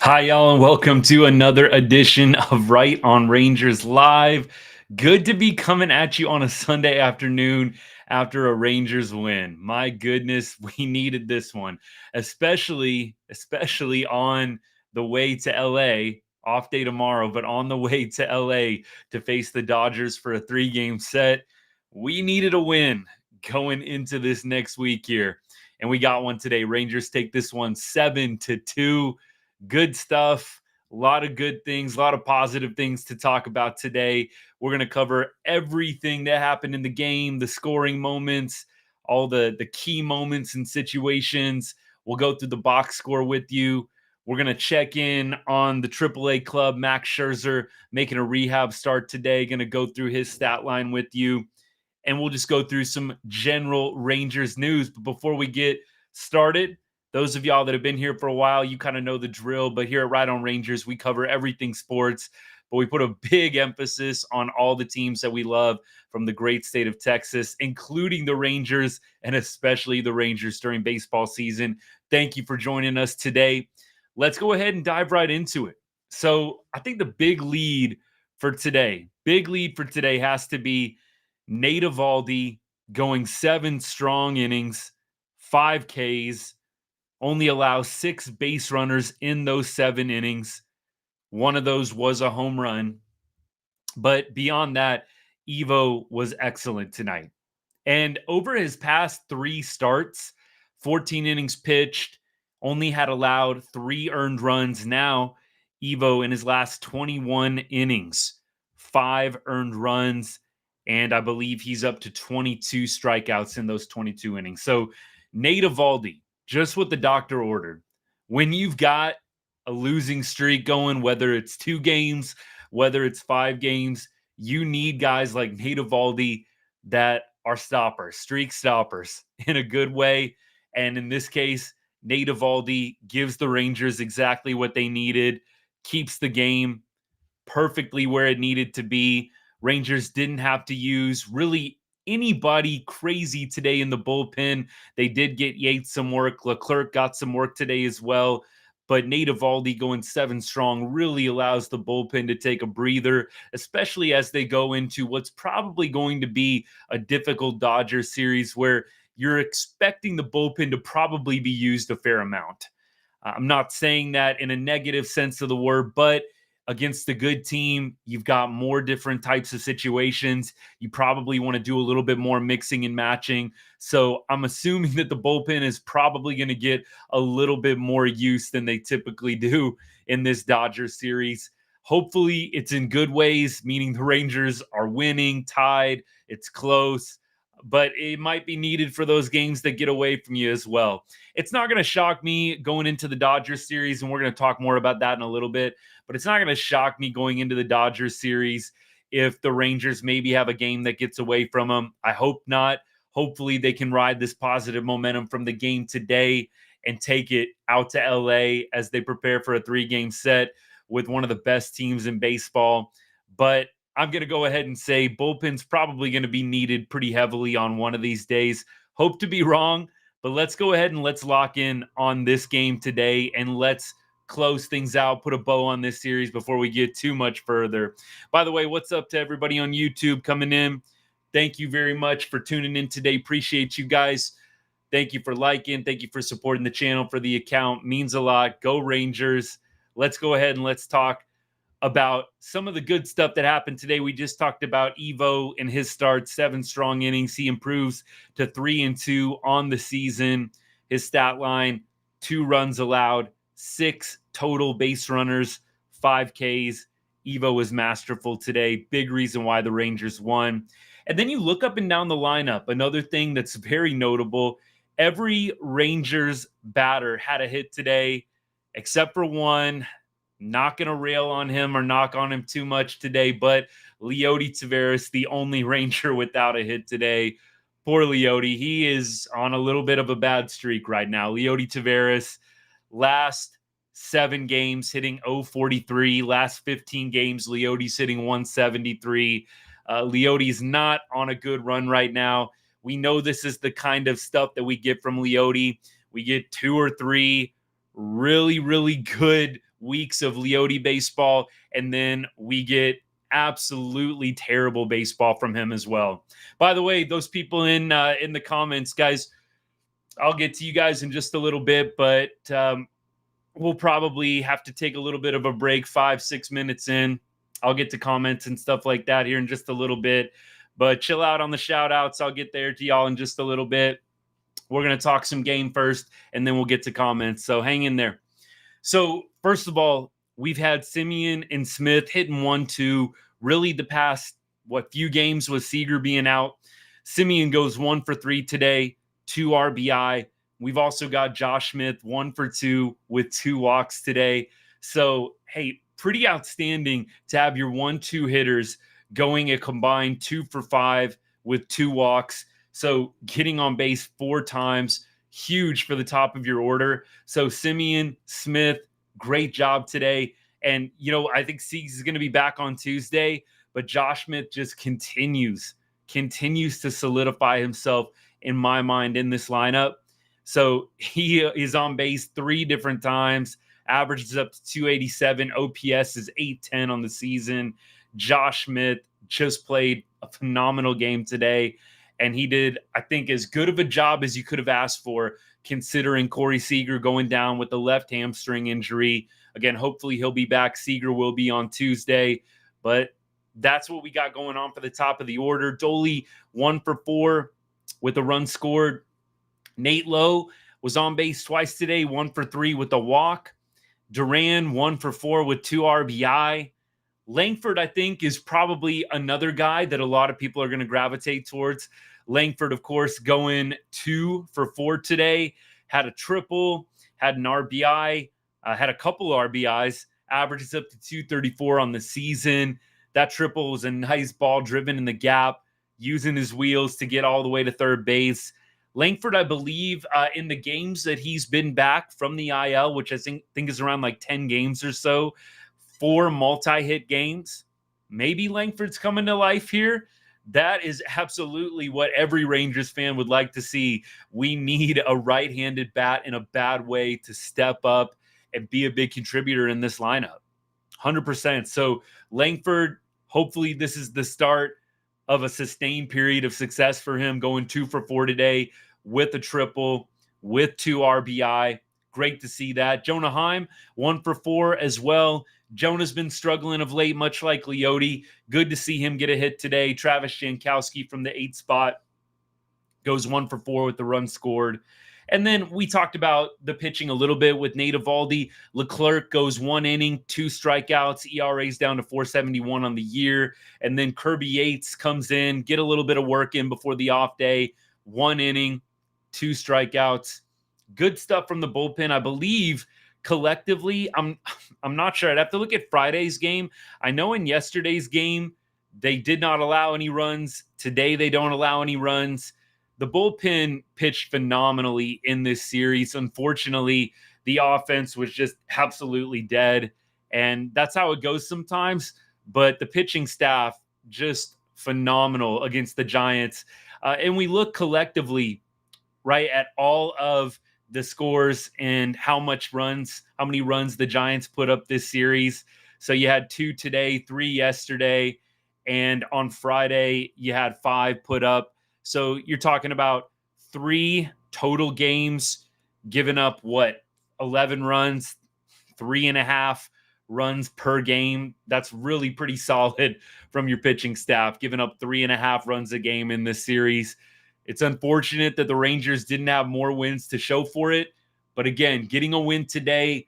Hi, y'all, and welcome to another edition of Right on Rangers Live. Good to be coming at you on a Sunday afternoon after a Rangers win. My goodness, we needed this one, especially on the way to LA. Off day tomorrow, but on the way to LA to face the Dodgers for a 3-game set. We needed a win going into this next week here, and we got one today. Rangers take this one 7-2. Good stuff. A lot of good things, a lot of positive things to talk about today. We're going to cover everything that happened in the game, the scoring moments, all the key moments and situations. We'll go through the box score with you. We're going to check in on the AAA club, Max Scherzer, making a rehab start today. Going to go through his stat line with you. And we'll just go through some general Rangers news. But before we get started, those of y'all that have been here for a while, you kind of know the drill. But here at Right on Rangers, we cover everything sports, but we put a big emphasis on all the teams that we love from the great state of Texas, including the Rangers and especially the Rangers during baseball season. Thank you for joining us today. Let's go ahead and dive right into it. So I think the big lead for today has to be Nate Eovaldi going 7 strong innings, 5 Ks, only allows 6 base runners in those 7 innings. One of those was a home run. But beyond that, Evo was excellent tonight. And over his past 3 starts, 14 innings pitched, only had allowed 3 earned runs. Now, Evo in his last 21 innings, 5 earned runs, and I believe he's up to 22 strikeouts in those 22 innings. So, Nate Eovaldi, just what the doctor ordered. When you've got a losing streak going, whether it's 2 games, whether it's 5 games, you need guys like Nate Eovaldi that are stoppers, streak stoppers in a good way. And in this case, Nate Eovaldi gives the Rangers exactly what they needed, keeps the game perfectly where it needed to be. Rangers didn't have to use really anybody crazy today in the bullpen. They did get Yates some work. Leclerc got some work today as well. But Nate Eovaldi going 7 strong really allows the bullpen to take a breather, especially as they go into what's probably going to be a difficult Dodgers series where you're expecting the bullpen to probably be used a fair amount. I'm not saying that in a negative sense of the word, but against a good team, you've got more different types of situations. You probably want to do a little bit more mixing and matching. So I'm assuming that the bullpen is probably going to get a little bit more use than they typically do in this Dodgers series. Hopefully, it's in good ways, meaning the Rangers are winning, tied, it's close, but it might be needed for those games that get away from you as well. It's not going to shock me going into the Dodgers series, and we're going to talk more about that in a little bit, but it's not going to shock me going into the Dodgers series if the Rangers maybe have a game that gets away from them. I hope not. Hopefully, they can ride this positive momentum from the game today and take it out to LA as they prepare for a 3-game set with one of the best teams in baseball. But I'm going to go ahead and say bullpen's probably going to be needed pretty heavily on one of these days. Hope to be wrong, but let's go ahead and let's lock in on this game today and let's close things out, put a bow on this series before we get too much further. By the way, what's up to everybody on YouTube coming in? Thank you very much for tuning in today. Appreciate you guys. Thank you for liking. Thank you for supporting the channel, for the account. Means a lot. Go Rangers. Let's go ahead and let's talk about some of the good stuff that happened today. We just talked about Evo in his start, 7 strong innings. He improves to 3-2 on the season. His stat line, 2 runs allowed, 6 total base runners, 5 Ks. Evo was masterful today. Big reason why the Rangers won. And then you look up and down the lineup. Another thing that's very notable, every Rangers batter had a hit today, except for one. Not going to rail on him or knock on him too much today, but Leody Taveras, the only Ranger without a hit today. Poor Leody. He is on a little bit of a bad streak right now. Leody Taveras, last 7 games hitting 043. Last 15 games, Leody's hitting 173. Leody's not on a good run right now. We know this is the kind of stuff that we get from Leody. We get 2 or 3 really, really good weeks of Leote baseball, and then we get absolutely terrible baseball from him as well. By the way, those people in the comments, guys, I'll get to you guys in just a little bit, but we'll probably have to take a little bit of a break, 5-6 minutes in. I'll get to comments and stuff like that here in just a little bit, but chill out on the shout outs. I'll get there to y'all in just a little bit. We're going to talk some game first, and then we'll get to comments. So hang in there. So first of all, we've had Semien and Smith hitting 1-2. Really the past, few games with Seager being out. Semien goes 1 for 3 today, 2 RBI. We've also got Josh Smith 1 for 2 with 2 walks today. So, hey, pretty outstanding to have your 1-2 hitters going a combined 2 for 5 with 2 walks. So getting on base 4 times, huge for the top of your order. So Semien, Smith, great job today. And, I think Siegs is going to be back on Tuesday, but Josh Smith just continues to solidify himself in my mind in this lineup. So he is on base 3 different times, averages up to 287. OPS is 810 on the season. Josh Smith just played a phenomenal game today, and he did, I think, as good of a job as you could have asked for, considering Corey Seager going down with the left hamstring injury. Again, hopefully he'll be back. Seager will be on Tuesday, but that's what we got going on for the top of the order. Dolly 1 for 4 with a run scored. Nate Lowe was on base twice today, 1 for 3 with a walk. Duran 1 for 4 with 2 RBI. Langford, I think, is probably another guy that a lot of people are going to gravitate towards. Langford, of course, going 2 for 4 today. Had a triple, had an RBI, had a couple RBIs, averages up to 234 on the season. That triple was a nice ball driven in the gap, using his wheels to get all the way to third base. Langford, I believe, in the games that he's been back from the IL, which I think is around like 10 games or so, 4 multi-hit games. Maybe Langford's coming to life here. That is absolutely what every Rangers fan would like to see. We need a right-handed bat in a bad way to step up and be a big contributor in this lineup. 100%. So Langford, hopefully this is the start of a sustained period of success for him, going 2 for 4 today with a triple, with 2 RBI. Great to see that. Jonah Heim, 1 for 4 as well. Jonah's been struggling of late, much like Leote. Good to see him get a hit today. Travis Jankowski from the 8th spot goes 1 for 4 with the run scored. And then we talked about the pitching a little bit with Nate Eovaldi. Leclerc goes 1 inning, 2 strikeouts. ERA's down to 4.71 on the year. And then Kirby Yates comes in, get a little bit of work in before the off day. 1 inning, 2 strikeouts. Good stuff from the bullpen. I believe collectively, I'm not sure. I'd have to look at Friday's game. I know in yesterday's game, they did not allow any runs. Today, they don't allow any runs. The bullpen pitched phenomenally in this series. Unfortunately, the offense was just absolutely dead, and that's how it goes sometimes. But the pitching staff, just phenomenal against the Giants. And we look collectively, right, at all of the scores and how many runs the Giants put up this series. So you had 2 today, 3 yesterday, and on Friday, you had 5 put up. So you're talking about 3 total games, giving up 11 runs, 3.5 runs per game. That's really pretty solid from your pitching staff, giving up 3.5 runs a game in this series. It's unfortunate that the Rangers didn't have more wins to show for it. But again, getting a win today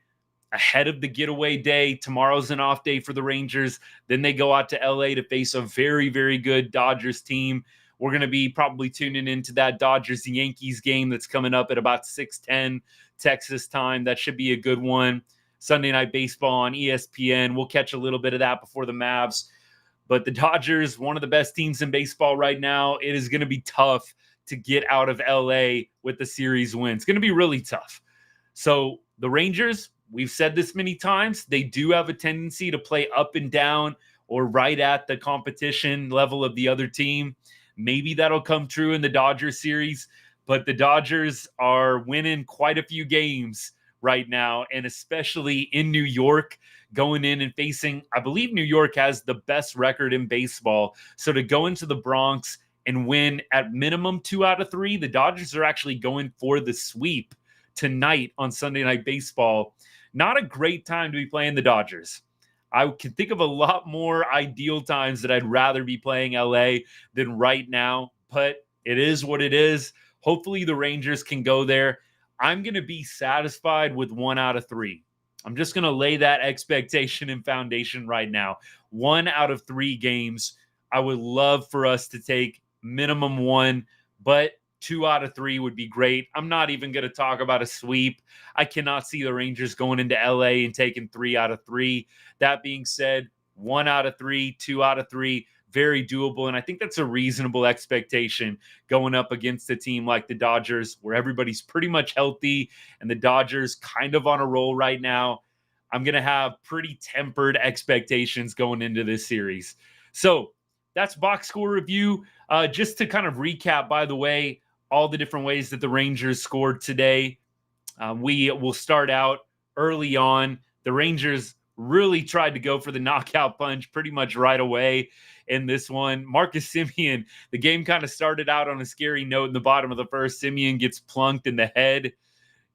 ahead of the getaway day. Tomorrow's an off day for the Rangers. Then they go out to LA to face a very, very good Dodgers team. We're going to be probably tuning into that Dodgers-Yankees game that's coming up at about 6:10 Texas time. That should be a good one. Sunday Night Baseball on ESPN. We'll catch a little bit of that before the Mavs. But the Dodgers, one of the best teams in baseball right now. It is going to be tough to get out of LA with the series win. It's going to be really tough. So the Rangers, we've said this many times, they do have a tendency to play up and down or right at the competition level of the other team. Maybe that'll come true in the Dodgers series, but the Dodgers are winning quite a few games right now, and especially in New York, going in and facing, I believe New York has the best record in baseball. So to go into the Bronx and win at minimum 2 out of 3, the Dodgers are actually going for the sweep tonight on Sunday Night Baseball. Not a great time to be playing the Dodgers. I can think of a lot more ideal times that I'd rather be playing LA than right now, but it is what it is. Hopefully the Rangers can go there. I'm going to be satisfied with 1 out of 3. I'm just going to lay that expectation and foundation right now. 1 out of 3 games. I would love for us to take minimum 1, but 2 out of 3 would be great. I'm not even going to talk about a sweep. I cannot see the Rangers going into LA and taking 3 out of 3. That being said, 1 out of 3, 2 out of 3, very doable. And I think that's a reasonable expectation going up against a team like the Dodgers, where everybody's pretty much healthy and the Dodgers kind of on a roll right now. I'm going to have pretty tempered expectations going into this series. So that's box score review. Just to kind of recap, by the way, all the different ways that the Rangers scored today. We will start out early on. The Rangers really tried to go for the knockout punch pretty much right away in this one. Marcus Semien, the game kind of started out on a scary note in the bottom of the first. Semien gets plunked in the head.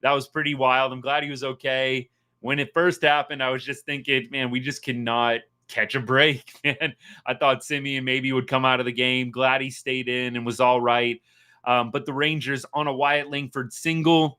That was pretty wild. I'm glad he was okay. When it first happened, I was just thinking, man, we just cannot catch a break, man. I thought Semien maybe would come out of the game. Glad he stayed in and was all right. But the Rangers on a Wyatt Langford single,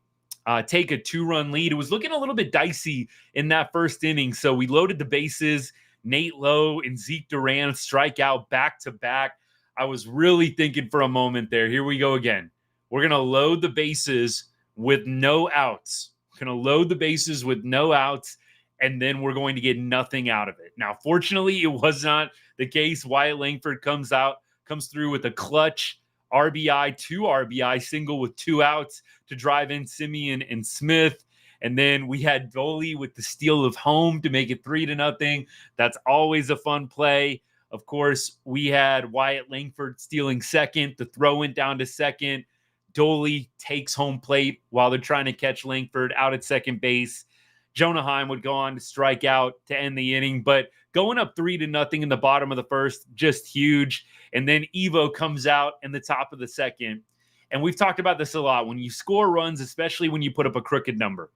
take a 2-run lead. It was looking a little bit dicey in that first inning. So we loaded the bases. Nate Lowe and Zeke Duran strike out back-to-back. I was really thinking for a moment there, here we go again. We're going to load the bases with no outs. We're going to load the bases with no outs, and then we're going to get nothing out of it. Now, fortunately, it was not the case. Wyatt Langford comes through with a clutch RBI, 2 RBI single with 2 outs to drive in Simmy and Smith. And then we had Dolly with the steal of home to make it 3-0. That's always a fun play. Of course, we had Wyatt Langford stealing second. The throw went down to second. Dolly takes home plate while they're trying to catch Langford out at second base. Jonah Heim would go on to strike out to end the inning, but going up 3-0 in the bottom of the first, just huge. And then Evo comes out in the top of the second. And we've talked about this a lot. When you score runs, especially when you put up a crooked number,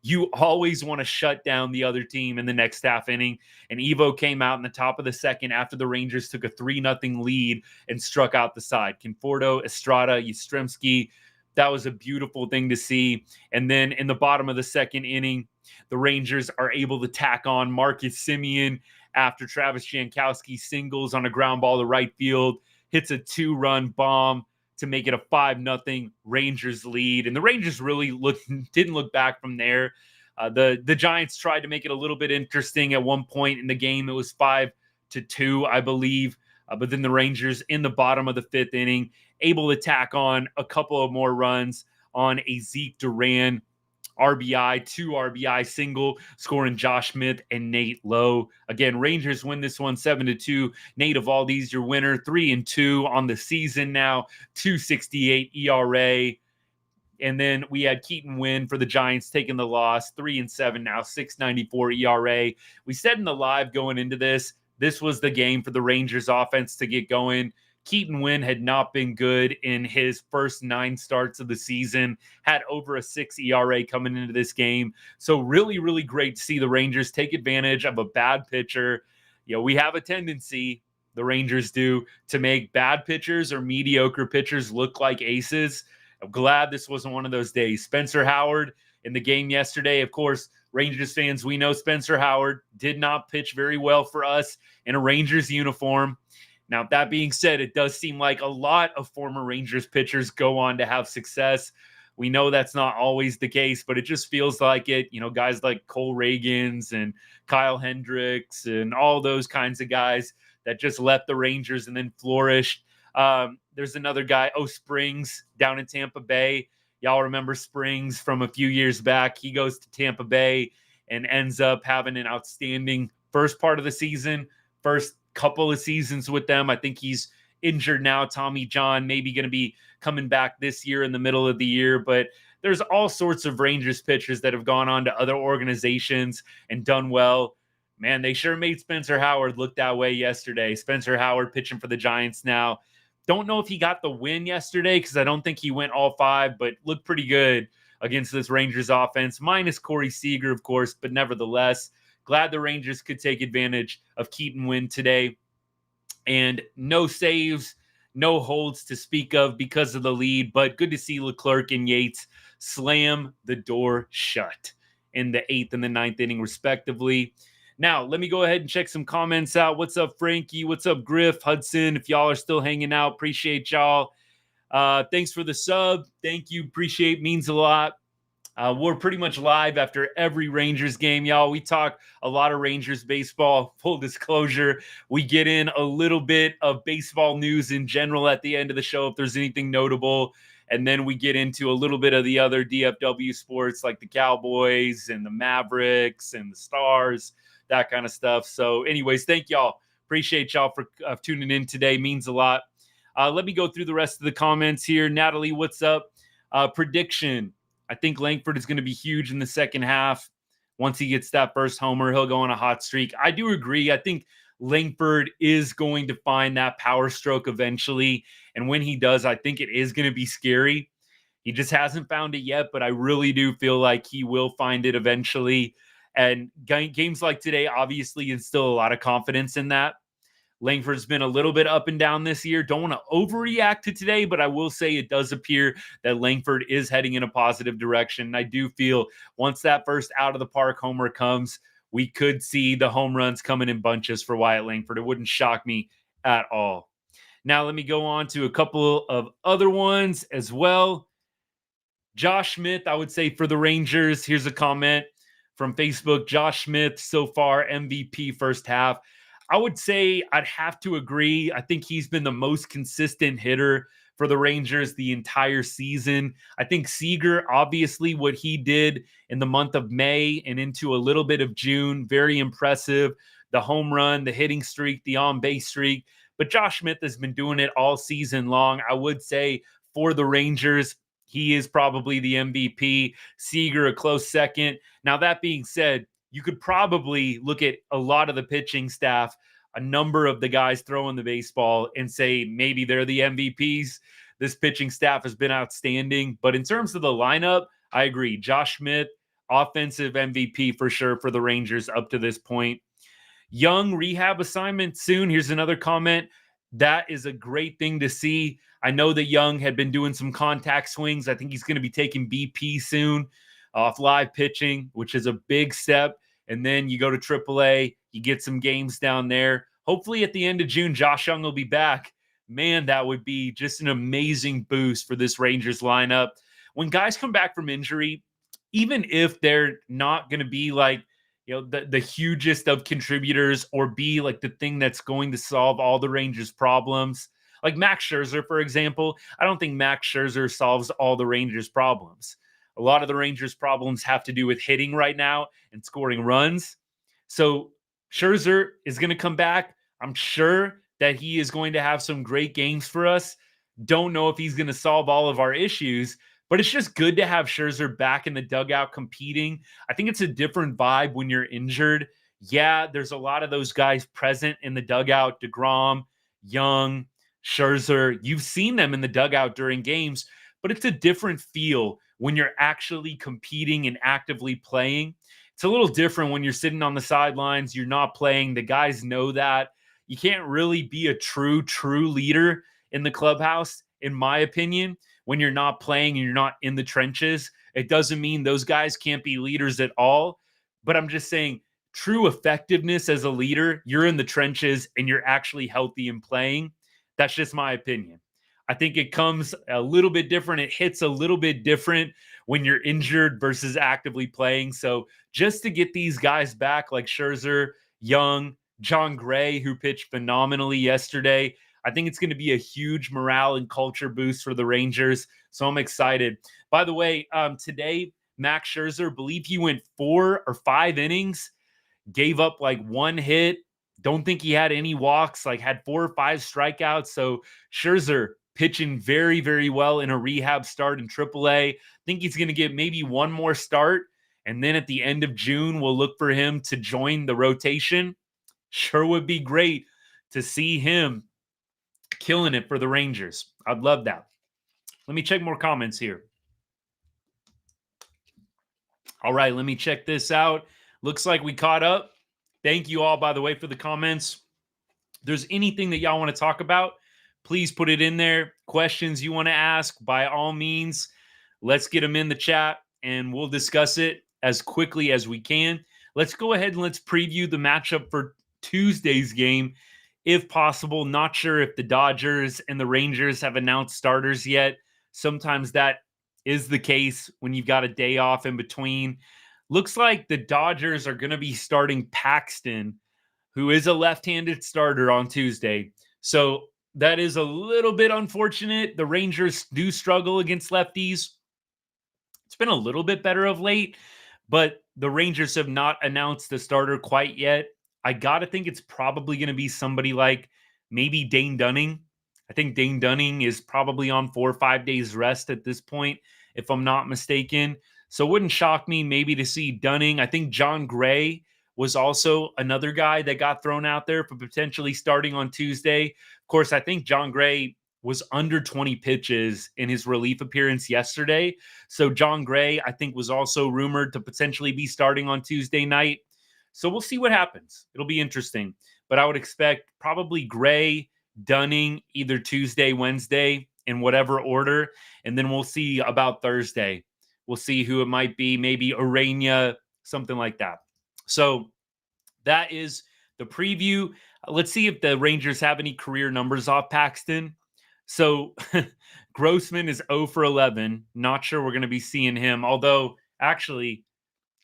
you always want to shut down the other team in the next half inning. And Evo came out in the top of the second after the Rangers took a 3-0 lead and struck out the side. Conforto, Estrada, Yastrzemski. That was a beautiful thing to see. And then in the bottom of the second inning, the Rangers are able to tack on Marcus Semien after Travis Jankowski singles on a ground ball to right field, hits a 2-run bomb to make it a 5-0 Rangers lead. And the Rangers really didn't look back from there. The Giants tried to make it a little bit interesting at one point in the game. It was 5-2, I believe. But then the Rangers in the bottom of the fifth inning, able to tack on a couple of more runs on a Zeke Duran RBI, 2 RBI single, scoring Josh Smith and Nate Lowe. Again, Rangers win this one 7-2. Nate Eovaldi's your winner, 3-2 on the season now, 2.68 ERA. And then we had Keaton win for the Giants, taking the loss, 3-7 now, 6.94 ERA. We said in the live going into this was the game for the Rangers offense to get going. Keaton Wynn had not been good in his first 9 starts of the season, had over a 6 ERA coming into this game. So really, really great to see the Rangers take advantage of a bad pitcher. You know, we have a tendency, the Rangers do, to make bad pitchers or mediocre pitchers look like aces. I'm glad this wasn't one of those days. Spencer Howard in the game yesterday, of course, Rangers fans, we know Spencer Howard did not pitch very well for us in a Rangers uniform. Now, that being said, it does seem like a lot of former Rangers pitchers go on to have success. We know that's not always the case, but it just feels like it. You know, guys like Cole Reagans and Kyle Hendricks and all those kinds of guys that just left the Rangers and then flourished. There's another guy, Springs, down in Tampa Bay. Y'all remember Springs from a few years back. He goes to Tampa Bay and ends up having an outstanding first part of the season, first couple of seasons with them. I think he's injured now. Tommy John maybe going to be coming back this year in the middle of the year, but there's all sorts of Rangers pitchers that have gone on to other organizations and done well. Man, they sure made Spencer Howard look that way yesterday. Spencer Howard pitching for the Giants now. Don't know if he got the win yesterday because I don't think he went all 5, but looked pretty good against this Rangers offense, minus Corey Seager, of course, but nevertheless, glad the Rangers could take advantage of Keaton win today. And no saves, no holds to speak of because of the lead, but good to see Leclerc and Yates slam the door shut in the 8th and the 9th inning, respectively. Now, let me go ahead and check some comments out. What's up, Frankie? What's up, Griff, Hudson? If y'all are still hanging out, appreciate y'all. Thanks for the sub. Thank you. Appreciate. Means a lot. We're pretty much live after every Rangers game, y'all. We talk a lot of Rangers baseball. Full disclosure, we get in a little bit of baseball news in general at the end of the show if there's anything notable. And then we get into a little bit of the other DFW sports like the Cowboys and the Mavericks and the Stars, that kind of stuff. So anyways, thank y'all. Appreciate y'all for tuning in today. Means a lot. Let me go through the rest of the comments here. Natalie, what's up? Prediction. I think Langford is going to be huge in the second half. Once he gets that first homer, he'll go on a hot streak. I do agree. I think Langford is going to find that power stroke eventually. And when he does, I think it is going to be scary. He just hasn't found it yet, but I really do feel like he will find it eventually. And games like today obviously instill a lot of confidence in that. Langford's been a little bit up and down this year. Don't want to overreact to today, but I will say it does appear that Langford is heading in a positive direction. And I do feel once that first out of the park homer comes, we could see the home runs coming in bunches for Wyatt Langford. It wouldn't shock me at all. Now, let me go on to a couple of other ones as well. Josh Smith, I would say for the Rangers, here's a comment from Facebook. Josh Smith, so far, MVP first half. I would say I'd have to agree. I think he's been the most consistent hitter for the Rangers the entire season. I think Seager, obviously, what he did in the month of May and into a little bit of June, very impressive. The home run, the hitting streak, the on-base streak. But Josh Smith has been doing it all season long. I would say for the Rangers, he is probably the MVP. Seager, a close second. Now, that being said, you could probably look at a lot of the pitching staff, a number of the guys throwing the baseball, and say maybe they're the MVPs. This pitching staff has been outstanding. But in terms of the lineup, I agree. Josh Smith, offensive MVP for sure for the Rangers up to this point. Young rehab assignment soon. Here's another comment. That is a great thing to see. I know that Young had been doing some contact swings. I think he's going to be taking BP soon off live pitching, which is a big step. And then you go to AAA, you get some games down there. Hopefully at the end of June, Josh Young will be back. Man, that would be just an amazing boost for this Rangers lineup. When guys come back from injury, even if they're not going to be like, the hugest of contributors or be like the thing that's going to solve all the Rangers' problems. Like Max Scherzer, for example, I don't think Max Scherzer solves all the Rangers' problems. A lot of the Rangers' problems have to do with hitting right now and scoring runs. So Scherzer is going to come back. I'm sure that he is going to have some great games for us. Don't know if he's going to solve all of our issues, but it's just good to have Scherzer back in the dugout competing. I think it's a different vibe when you're injured. Yeah, there's a lot of those guys present in the dugout. DeGrom, Young, Scherzer. You've seen them in the dugout during games, but it's a different feel when you're actually competing and actively playing. It's a little different when you're sitting on the sidelines. You're not playing. The guys know that. You can't really be a true leader in the clubhouse, in my opinion, when you're not playing and you're not in the trenches. It doesn't mean those guys can't be leaders at all. But I'm just saying true effectiveness as a leader, you're in the trenches and you're actually healthy and playing. That's just my opinion. I think it comes a little bit different. It hits a little bit different when you're injured versus actively playing. So just to get these guys back like Scherzer, Young, John Gray, who pitched phenomenally yesterday, I think it's going to be a huge morale and culture boost for the Rangers. So I'm excited. By the way, today, Max Scherzer, believe he went 4 or 5 innings, gave up like 1 hit. Don't think he had any walks, like had 4 or 5 strikeouts. So Scherzer pitching very, very well in a rehab start in AAA. think he's going to get maybe one more start. And then at the end of June, we'll look for him to join the rotation. Sure would be great to see him killing it for the Rangers. I'd love that. Let me check more comments here. All right, let me check this out. Looks like we caught up. Thank you all, by the way, for the comments. If there's anything that y'all want to talk about, please put it in there. Questions you want to ask, by all means, let's get them in the chat and we'll discuss it as quickly as we can. Let's go ahead and let's preview the matchup for Tuesday's game, if possible. Not sure if the Dodgers and the Rangers have announced starters yet. Sometimes that is the case when you've got a day off in between. Looks like the Dodgers are going to be starting Paxton, who is a left-handed starter, on Tuesday. So that is a little bit unfortunate. The Rangers do struggle against lefties. It's been a little bit better of late, but the Rangers have not announced the starter quite yet. I got to think it's probably going to be somebody like maybe Dane Dunning. I think Dane Dunning is probably on 4 or 5 days rest at this point, if I'm not mistaken. So it wouldn't shock me maybe to see Dunning. I think John Gray was also another guy that got thrown out there for potentially starting on Tuesday. Of course, I think John Gray was under 20 pitches in his relief appearance yesterday. So John Gray, I think, was also rumored to potentially be starting on Tuesday night. So we'll see what happens. It'll be interesting. But I would expect probably Gray, Dunning, either Tuesday, Wednesday, in whatever order. And then we'll see about Thursday. We'll see who it might be. Maybe Urania, something like that. So that is the preview. Let's see if the Rangers have any career numbers off Paxton. So Grossman is 0 for 11. Not sure we're going to be seeing him. Although, actually,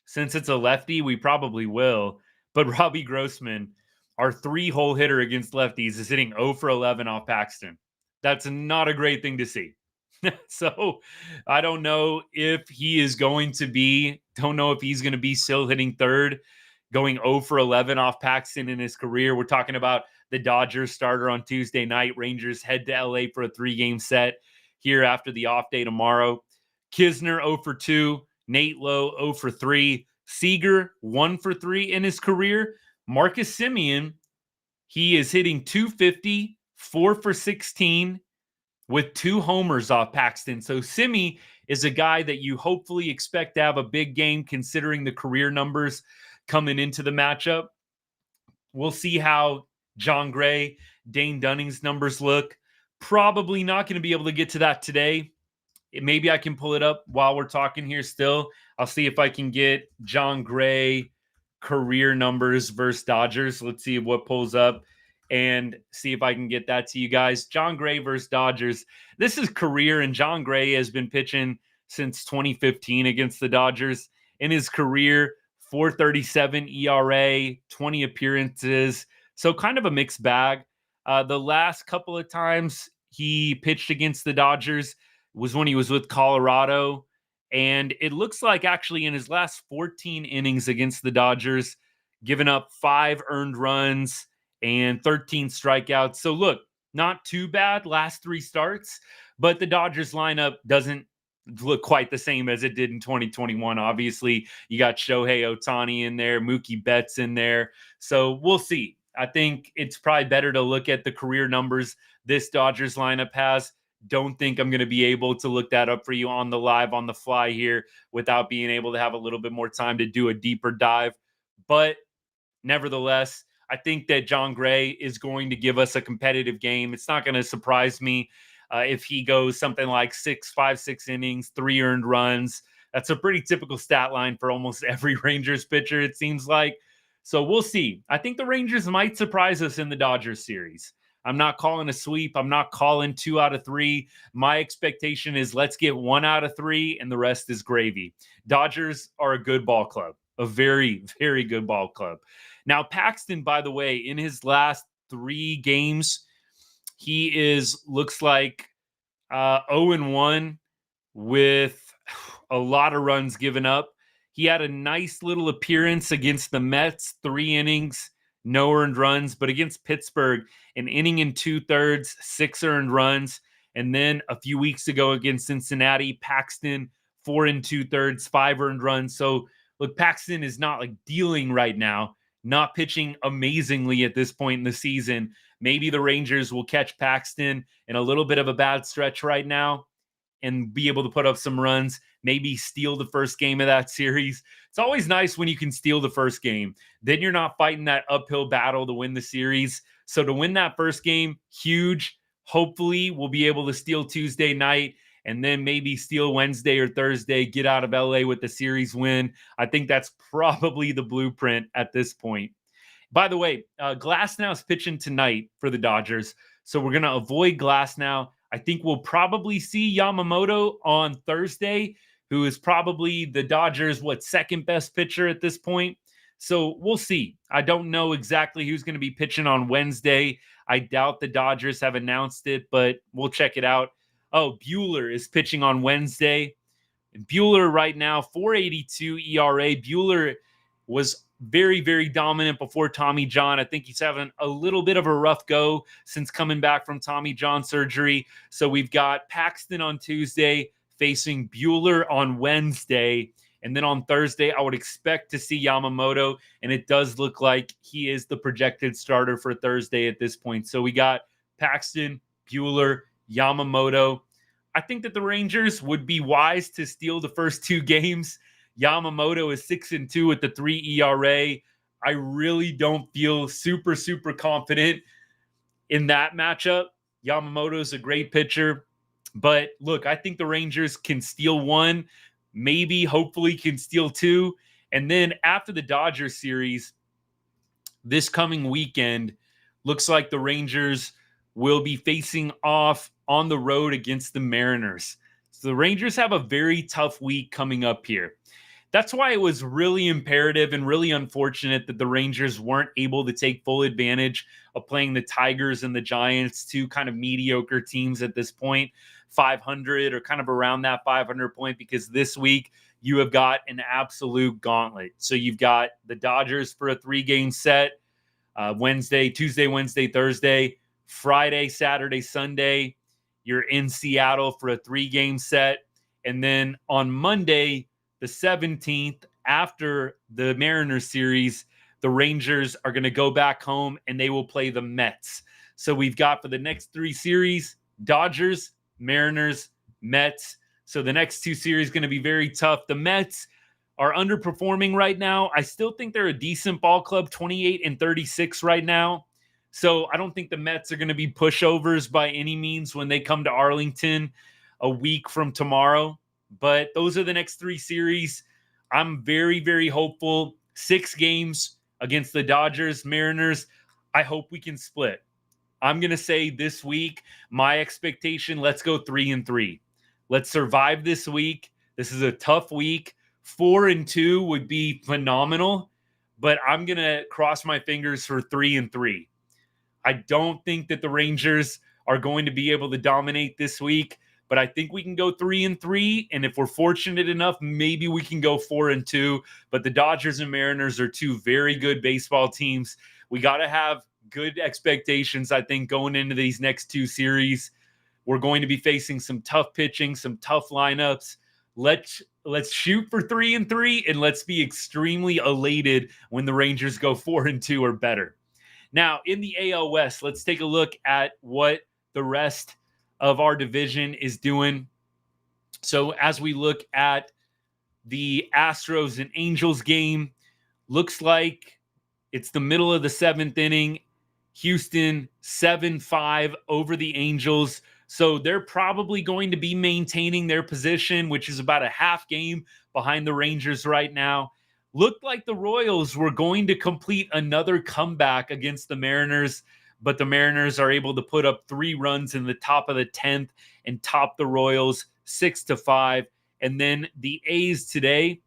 since it's a lefty, we probably will. But Robbie Grossman, our 3-hole hitter against lefties, is hitting 0 for 11 off Paxton. That's not a great thing to see. So I don't know if he is going to be, still hitting third, going 0 for 11 off Paxton in his career. We're talking about the Dodgers starter on Tuesday night. Rangers head to LA for a 3-game set here after the off day tomorrow. Kisner 0 for 2. Nate Lowe 0 for 3. Seager 1 for 3 in his career. Marcus Semien, he is hitting .250, 4 for 16 with 2 homers off Paxton. So Simmy is a guy that you hopefully expect to have a big game considering the career numbers coming into the matchup. We'll see how John Gray, Dane Dunning's numbers look. Probably not going to be able to get to that today. Maybe I can pull it up while we're talking here still. I'll see if I can get John Gray career numbers versus Dodgers. Let's see what pulls up and see if I can get that to you guys. John Gray versus Dodgers. This is career, and John Gray has been pitching since 2015 against the Dodgers. In his career, 4.37 ERA, 20 appearances. So kind of a mixed bag. The last couple of times he pitched against the Dodgers was when he was with Colorado. And it looks like actually in his last 14 innings against the Dodgers, giving up 5 earned runs and 13 strikeouts. So look, not too bad last 3 starts, but the Dodgers lineup doesn't look quite the same as it did in 2021. Obviously, you got Shohei Ohtani in there, Mookie Betts in there. So we'll see. I think it's probably better to look at the career numbers this Dodgers lineup has. Don't think I'm going to be able to look that up for you on the live, on the fly here without being able to have a little bit more time to do a deeper dive. But nevertheless, I think that John Gray is going to give us a competitive game. It's not going to surprise me if he goes something like 5-6 innings, 3 earned runs. That's a pretty typical stat line for almost every Rangers pitcher, it seems like. So we'll see. I think the Rangers might surprise us in the Dodgers series. I'm not calling a sweep. I'm not calling 2 out of 3. My expectation is let's get 1 out of 3 and the rest is gravy. Dodgers are a good ball club, a very, very good ball club. Now, Paxton, by the way, in his last 3 games, he looks like 0-1 with a lot of runs given up. He had a nice little appearance against the Mets, 3 innings, no earned runs, but against Pittsburgh, an inning and 2/3, 6 earned runs. And then a few weeks ago against Cincinnati, Paxton, 4 2/3, 5 earned runs. So look, Paxton is not like dealing right now, not pitching amazingly at this point in the season. Maybe the Rangers will catch Paxton in a little bit of a bad stretch right now and be able to put up some runs, maybe steal the first game of that series. It's always nice when you can steal the first game. Then you're not fighting that uphill battle to win the series. So to win that first game, huge. Hopefully, we'll be able to steal Tuesday night and then maybe steal Wednesday or Thursday, get out of LA with the series win. I think that's probably the blueprint at this point. By the way, Glasnow is pitching tonight for the Dodgers. So we're going to avoid Glasnow. I think we'll probably see Yamamoto on Thursday, who is probably the Dodgers' second best pitcher at this point. So we'll see. I don't know exactly who's going to be pitching on Wednesday. I doubt the Dodgers have announced it, but we'll check it out. Oh, Buehler is pitching on Wednesday. And Buehler right now, 4.82 ERA. Buehler was very, very dominant before Tommy John. I think he's having a little bit of a rough go since coming back from Tommy John surgery. So we've got Paxton on Tuesday facing Buehler on Wednesday. And then on Thursday, I would expect to see Yamamoto. And it does look like he is the projected starter for Thursday at this point. So we got Paxton, Buehler, Yamamoto. I think that the Rangers would be wise to steal the first 2 games. Yamamoto is 6-2 with the 3 ERA. I really don't feel super, super confident in that matchup. Yamamoto is a great pitcher. But look, I think the Rangers can steal 1, maybe, hopefully can steal 2. And then after the Dodgers series, this coming weekend, looks like the Rangers will be facing off on the road against the Mariners. So the Rangers have a very tough week coming up here. That's why it was really imperative and really unfortunate that the Rangers weren't able to take full advantage of playing the Tigers and the Giants, 2 kind of mediocre teams at this point, 500 or kind of around that 500 point, because this week you have got an absolute gauntlet. So you've got the Dodgers for a 3-game set, Tuesday, Wednesday, Thursday, Friday, Saturday, Sunday. You're in Seattle for a 3-game set. And then on Monday, the 17th, after the Mariners series, the Rangers are going to go back home and they will play the Mets. So we've got for the next 3 series, Dodgers, Mariners, Mets. So the next 2 series going to be very tough. The Mets are underperforming right now. I still think they're a decent ball club, 28-36 right now. So I don't think the Mets are going to be pushovers by any means when they come to Arlington a week from tomorrow. But those are the next 3 series. I'm very, very hopeful. 6 games against the Dodgers, Mariners. I hope we can split. I'm going to say this week, my expectation, let's go 3-3. Let's survive this week. This is a tough week. 4-2 would be phenomenal, but I'm going to cross my fingers for 3-3. I don't think that the Rangers are going to be able to dominate this week, but I think we can go 3-3. And if we're fortunate enough, maybe we can go 4-2. But the Dodgers and Mariners are 2 very good baseball teams. We got to have good expectations, I think, going into these next 2 series. We're going to be facing some tough pitching, some tough lineups. Let's shoot for 3-3, and let's be extremely elated when the Rangers go 4-2 or better. Now, in the AL West, let's take a look at what the rest of our division is doing. So as we look at the Astros and Angels game, looks like it's the middle of the 7th inning. Houston 7-5 over the Angels. So they're probably going to be maintaining their position, which is about a half game behind the Rangers right now. Looked like the Royals were going to complete another comeback against the Mariners, but the Mariners are able to put up 3 runs in the top of the 10th and top the Royals 6-5. And then the A's today,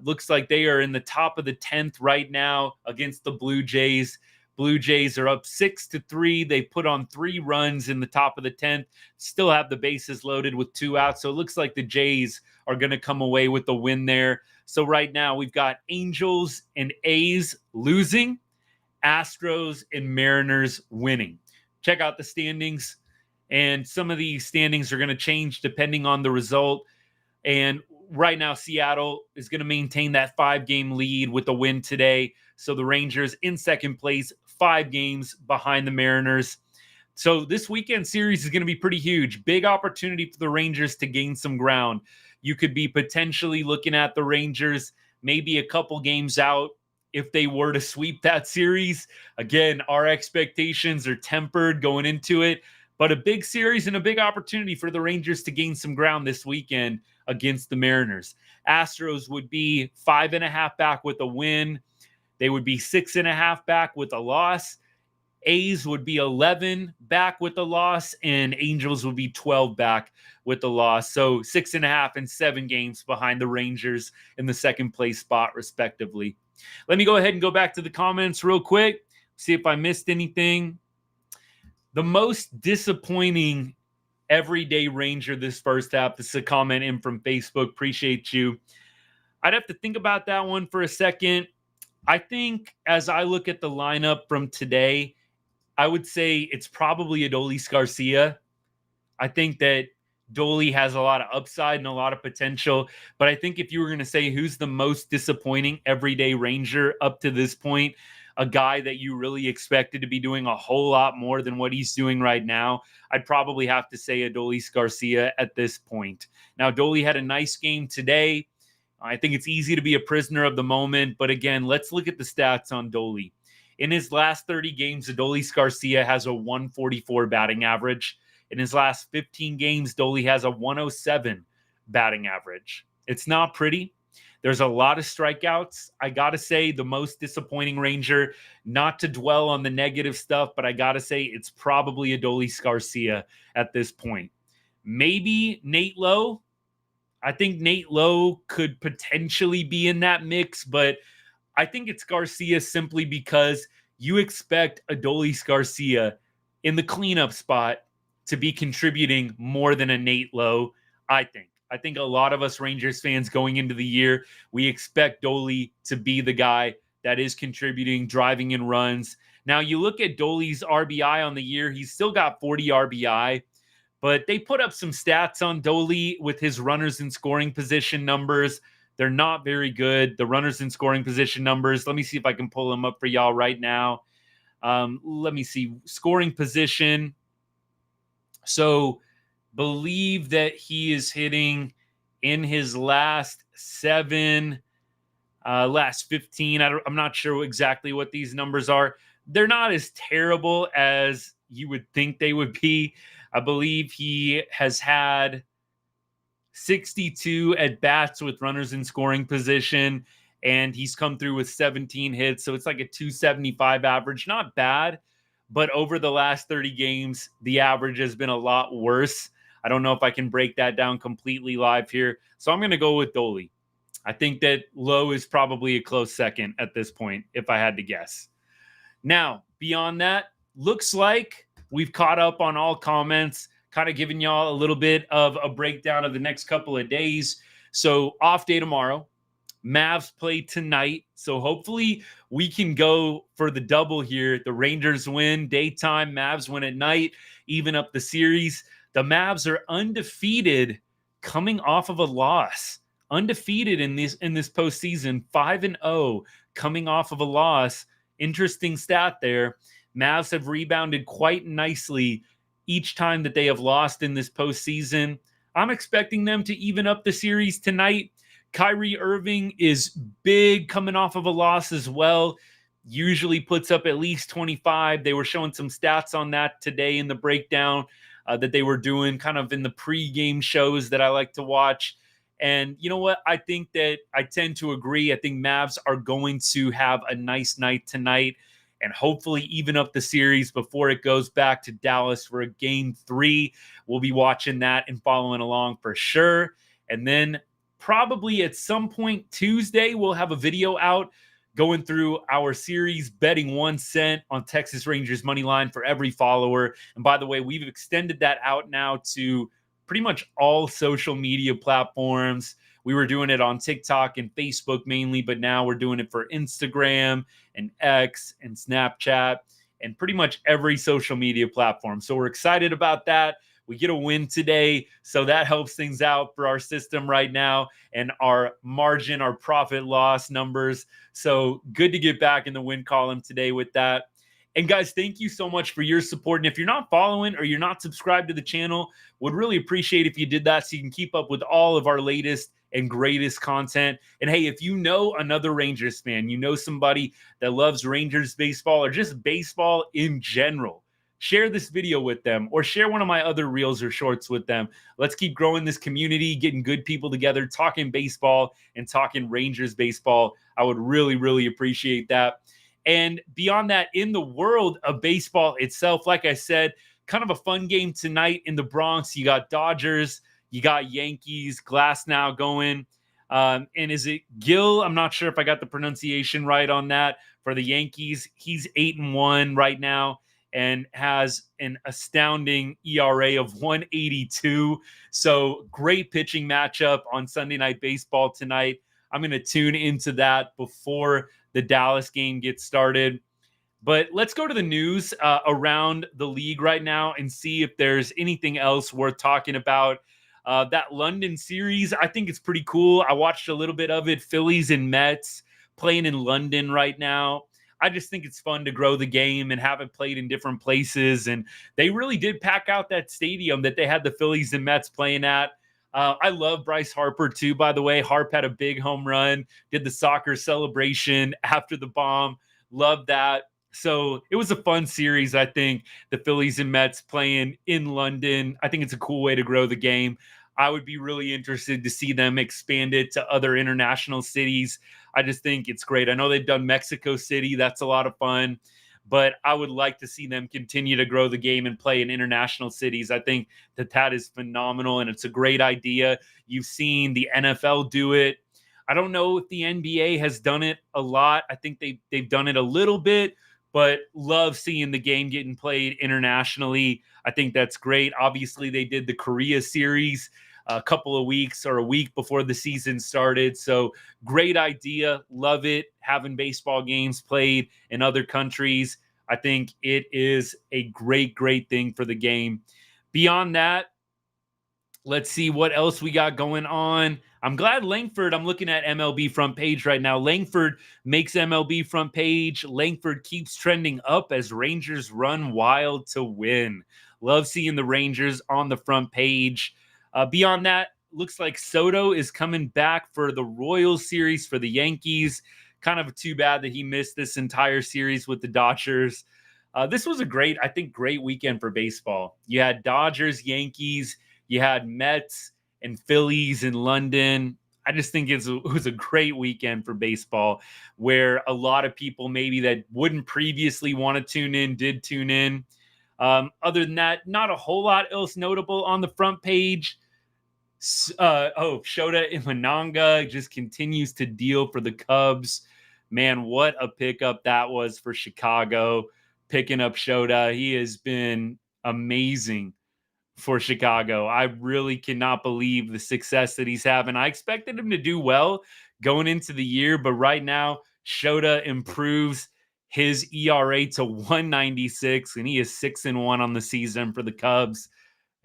looks like they are in the top of the 10th right now against the Blue Jays. Blue Jays are up 6-3. They put on 3 runs in the top of the 10th, still have the bases loaded with 2 outs. So it looks like the Jays are going to come away with the win there. So right now we've got Angels and A's losing, Astros and Mariners winning. Check out the standings, and some of these standings are going to change depending on the result. And right now, Seattle is going to maintain that 5-game lead with the win today. So the Rangers in second place, 5 games behind the Mariners. So this weekend series is going to be pretty huge. Big opportunity for the Rangers to gain some ground. You could be potentially looking at the Rangers maybe a couple games out if they were to sweep that series. Again, our expectations are tempered going into it, but a big series and a big opportunity for the Rangers to gain some ground this weekend against the Mariners. Astros would be 5.5 back with a win. They would be 6.5 back with a loss. A's would be 11 back with the loss, and Angels would be 12 back with the loss. So 6.5 and 7 games behind the Rangers in the second place spot, respectively. Let me go ahead and go back to the comments real quick, see if I missed anything. The most disappointing everyday Ranger this first half. This is a comment in from Facebook. Appreciate you. I'd have to think about that one for a second. I think as I look at the lineup from today, I would say it's probably Adolis Garcia. I think that Dolly has a lot of upside and a lot of potential. But I think if you were going to say who's the most disappointing everyday Ranger up to this point, a guy that you really expected to be doing a whole lot more than what he's doing right now, I'd probably have to say Adolis Garcia at this point. Now, Dolly had a nice game today. I think it's easy to be a prisoner of the moment. But again, let's look at the stats on Dolly. In his last 30 games, Adolis Garcia has a 144 batting average. In his last 15 games, Dolly has a 107 batting average. It's not pretty. There's a lot of strikeouts. I got to say, the most disappointing Ranger, not to dwell on the negative stuff, but I got to say it's probably Adolis Garcia at this point. Maybe Nate Lowe. I think Nate Lowe could potentially be in that mix, but I think it's Garcia simply because you expect Adolis Garcia in the cleanup spot to be contributing more than a Nate Lowe, I think. I think a lot of us Rangers fans going into the year, we expect Dolly to be the guy that is contributing, driving in runs. Now, you look at Dolly's RBI on the year, he's still got 40 RBI, but they put up some stats on Dolly with his runners in scoring position numbers. They're not very good. The runners in scoring position numbers. Let me see if I can pull them up for y'all right now. Let me see. Scoring position. So believe that he is hitting in his last 7, last 15. I'm not sure exactly what these numbers are. They're not as terrible as you would think they would be. I believe he has had 62 at bats with runners in scoring position, and he's come through with 17 hits. So it's like a 275 average. Not bad, but over the last 30 games, the average has been a lot worse. I don't know if I can break that down completely live here. So I'm going to go with Dolly. I think that Lowe is probably a close second at this point, if I had to guess. Now, beyond that, looks like we've caught up on all comments, kind of giving y'all a little bit of a breakdown of the next couple of days. So off day tomorrow, Mavs play tonight. So hopefully we can go for the double here. The Rangers win daytime, Mavs win at night, even up the series. The Mavs are undefeated coming off of a loss. Undefeated in this postseason, 5-0 coming off of a loss. Interesting stat there. Mavs have rebounded quite nicely each time that they have lost in this postseason. I'm expecting them to even up the series tonight. Kyrie Irving is big coming off of a loss as well. Usually puts up at least 25. They were showing some stats on that today in the breakdown that they were doing kind of in the pregame shows that I like to watch. And you know what? I think that I tend to agree. I think Mavs are going to have a nice night tonight and hopefully even up the series before it goes back to Dallas for a game 3. We'll be watching that and following along for sure. And then probably at some point Tuesday, we'll have a video out going through our series betting 1 cent on Texas Rangers money line for every follower. And by the way, we've extended that out now to pretty much all social media platforms. We were doing it on TikTok and Facebook mainly, but now we're doing it for Instagram and X and Snapchat and pretty much every social media platform. So we're excited about that. We get a win today, so that helps things out for our system right now and our margin, our profit loss numbers. So good to get back in the win column today with that. And guys, thank you so much for your support. And if you're not following or you're not subscribed to the channel, would really appreciate if you did that so you can keep up with all of our latest and greatest content. And hey, if you know another Rangers fan, you know somebody that loves Rangers baseball or just baseball in general, share this video with them or share one of my other reels or shorts with them. Let's keep growing this community, getting good people together, talking baseball and talking Rangers baseball. I would really, really appreciate that. And beyond that, in the world of baseball itself, like I said, kind of a fun game tonight in the Bronx. You got Dodgers, you got Yankees, Glass now going. And is it Gill? I'm not sure if I got the pronunciation right on that for the Yankees. He's 8-1 right now and has an astounding ERA of 182. So great pitching matchup on Sunday Night Baseball tonight. I'm going to tune into that before the Dallas game gets started. But let's go to the news around the league right now and see if there's anything else worth talking about. That London series, I think it's pretty cool. I watched a little bit of it. Phillies and Mets playing in London right now. I just think it's fun to grow the game and have it played in different places. And they really did pack out that stadium that they had the Phillies and Mets playing at. I love Bryce Harper too, by the way. Harp had a big home run, did the soccer celebration after the bomb. Love that. So it was a fun series, I think, the Phillies and Mets playing in London. I think it's a cool way to grow the game. I would be really interested to see them expand it to other international cities. I just think it's great. I know they've done Mexico City. That's a lot of fun. But I would like to see them continue to grow the game and play in international cities. I think that is phenomenal, and it's a great idea. You've seen the NFL do it. I don't know if the NBA has done it a lot. I think they've done it a little bit, but love seeing the game getting played internationally. I think that's great. Obviously, they did the Korea series a couple of weeks or a week before the season started. So great idea. Love it. Having baseball games played in other countries. I think it is a great, great thing for the game. Beyond that, let's see what else we got going on. I'm glad Langford, I'm looking at MLB front page right now. Langford makes MLB front page. Langford keeps trending up as Rangers run wild to win. Love seeing the Rangers on the front page. Beyond that, looks like Soto is coming back for the Royals series for the Yankees. Kind of too bad that he missed this entire series with the Dodgers. This was a great weekend for baseball. You had Dodgers, Yankees, you had Mets and Phillies in London. I just think it was a great weekend for baseball where a lot of people maybe that wouldn't previously want to tune in did tune in. Other than that, not a whole lot else notable on the front page. Shota Imanaga just continues to deal for the Cubs. Man, what a pickup that was for Chicago. Picking up Shota. He has been amazing for Chicago. I really cannot believe the success that he's having. I expected him to do well going into the year, but right now, Shota improves his ERA to 196, and he is 6-1 on the season for the Cubs.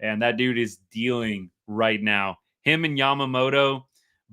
And that dude is dealing right now. Him and Yamamoto,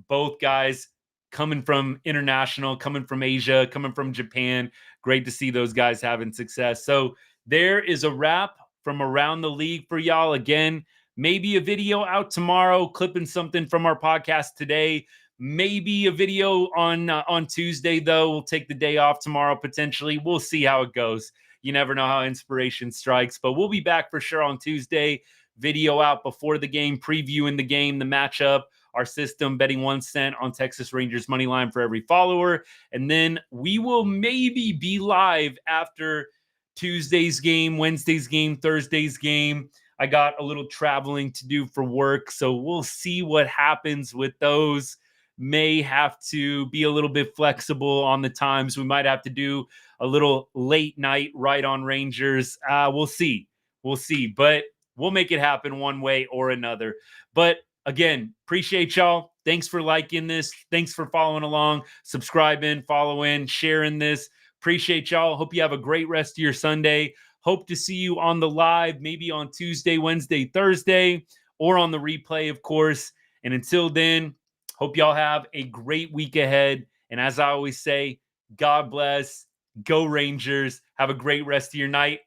both guys coming from international, coming from Asia, coming from Japan. Great to see those guys having success. So there is a wrap from around the league for y'all. Again, maybe a video out tomorrow, clipping something from our podcast today. Maybe a video on Tuesday, though. We'll take the day off tomorrow, potentially. We'll see how it goes. You never know how inspiration strikes, but we'll be back for sure on Tuesday. Video out before the game, previewing the game, the matchup, our system, betting 1 cent on Texas Rangers money line for every follower. And then we will maybe be live after Tuesday's game, Wednesday's game, Thursday's game. I got a little traveling to do for work, so we'll see what happens with those. May have to be a little bit flexible on the times. We might have to do a little late night right on Rangers. We'll see. We'll see. But we'll make it happen one way or another. But again, appreciate y'all. Thanks for liking this. Thanks for following along, subscribing, following, sharing this. Appreciate y'all. Hope you have a great rest of your Sunday. Hope to see you on the live, maybe on Tuesday, Wednesday, Thursday, or on the replay, of course. And until then, hope y'all have a great week ahead. And as I always say, God bless. Go Rangers. Have a great rest of your night.